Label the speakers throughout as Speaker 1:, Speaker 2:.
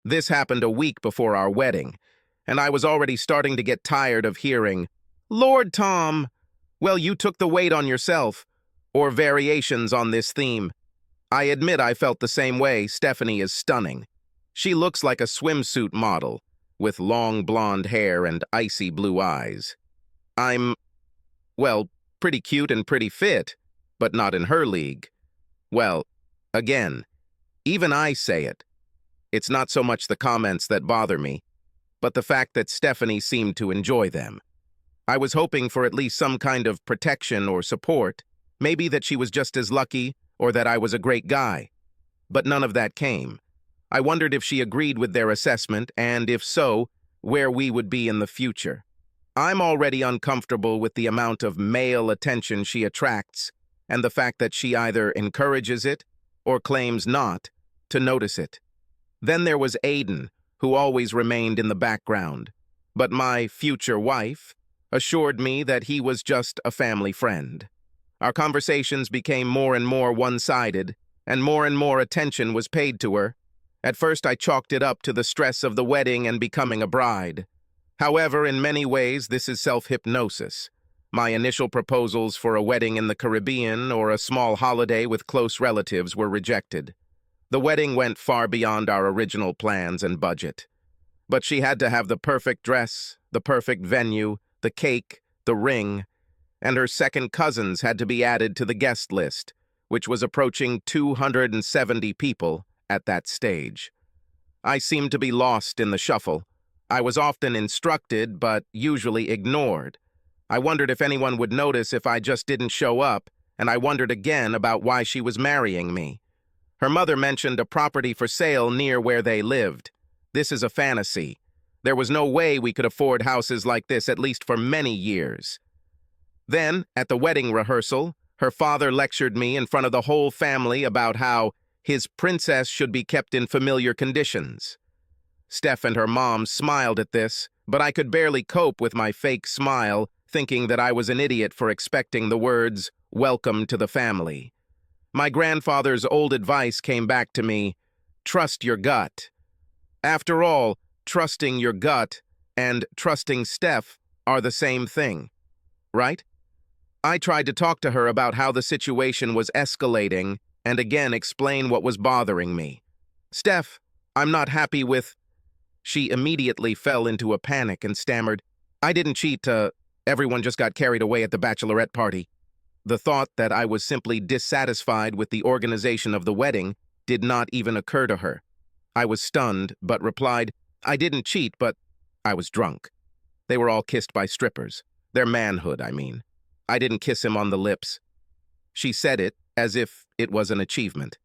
Speaker 1: This happened a week before our wedding, and I was already starting to get tired of hearing, "Lord Tom, well, you took the weight on yourself," or variations on this theme. I admit I felt the same way. Stephanie is stunning. She looks like a swimsuit model, with long blonde hair and icy blue eyes. I'm, well, pretty cute and pretty fit, but not in her league. Well, again, even I say it. It's not so much the comments that bother me, but the fact that Stephanie seemed to enjoy them. I was hoping for at least some kind of protection or support, maybe that she was just as lucky or that I was a great guy. But none of that came. I wondered if she agreed with their assessment, and if so, where we would be in the future. I'm already uncomfortable with the amount of male attention she attracts, and the fact that she either encourages it or claims not to notice it. Then there was Aiden, who always remained in the background, but my future wife assured me that he was just a family friend. Our conversations became more and more one-sided, and more attention was paid to her. At first I chalked it up to the stress of the wedding and becoming a bride. However, in many ways this is self-hypnosis. My initial proposals for a wedding in the Caribbean or a small holiday with close relatives were rejected. The wedding went far beyond our original plans and budget. But she had to have the perfect dress, the perfect venue, the cake, the ring, and her second cousins had to be added to the guest list, which was approaching 270 people at that stage. I seemed to be lost in the shuffle. I was often instructed, but usually ignored. I wondered if anyone would notice if I just didn't show up, and I wondered again about why she was marrying me. Her mother mentioned a property for sale near where they lived. This is a fantasy. There was no way we could afford houses like this, at least for many years. Then, at the wedding rehearsal, her father lectured me in front of the whole family about how his princess should be kept in familiar conditions. Steph and her mom smiled at this, but I could barely cope with my fake smile, thinking that I was an idiot for expecting the words, "Welcome to the family." My grandfather's old advice came back to me, trust your gut. After all, trusting your gut and trusting Steph are the same thing, right? I tried to talk to her about how the situation was escalating and again explain what was bothering me. "Steph, I'm not happy with..." She immediately fell into a panic and stammered, "I didn't cheat, everyone just got carried away at the bachelorette party." The thought that I was simply dissatisfied with the organization of the wedding did not even occur to her. I was stunned, but replied, "I didn't cheat, but I was drunk. They were all kissed by strippers. Their manhood, I mean. I didn't kiss him on the lips." She said it as if it was an achievement.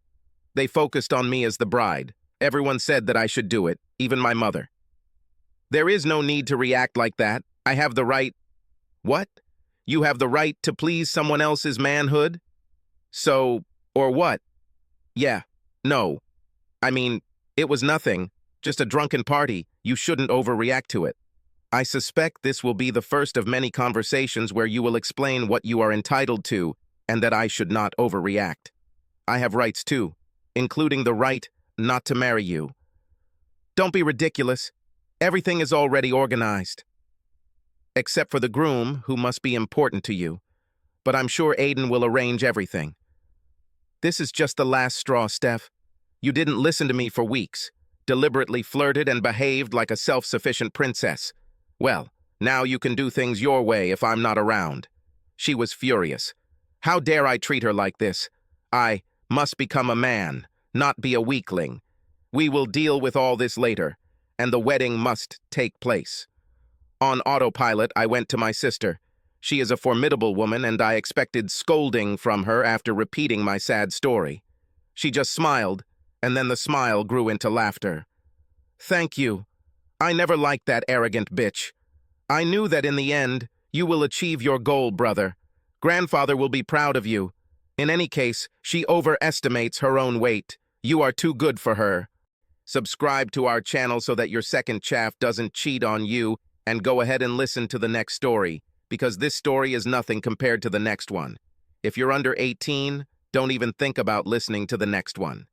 Speaker 1: They focused on me as the bride. Everyone said that I should do it, even my mother. "There is no need to react like that. I have the right..." "What? You have the right to please someone else's manhood?" "So, or what?" "Yeah, no. I mean, it was nothing. Just a drunken party. You shouldn't overreact to it." I suspect this will be the first of many conversations where you will explain what you are entitled to and that I should not overreact. I have rights too, including the right not to marry you. Don't be ridiculous. Everything is already organized. Except for the groom, who must be important to you. But I'm sure Aiden will arrange everything. This is just the last straw, Steph. You didn't listen to me for weeks, deliberately flirted and behaved like a self-sufficient princess. Well, now you can do things your way if I'm not around. She was furious. How dare I treat her like this? I must become a man, not be a weakling. We will deal with all this later, and the wedding must take place. On autopilot, I went to my sister. She is a formidable woman, and I expected scolding from her after repeating my sad story. She just smiled, and then the smile grew into laughter. "Thank you. I never liked that arrogant bitch. I knew that in the end, you will achieve your goal, brother. Grandfather will be proud of you. In any case, she overestimates her own weight. You are too good for her." Subscribe to our channel so that your second chaff doesn't cheat on you, and go ahead and listen to the next story, because this story is nothing compared to the next one. If you're under 18, don't even think about listening to the next one.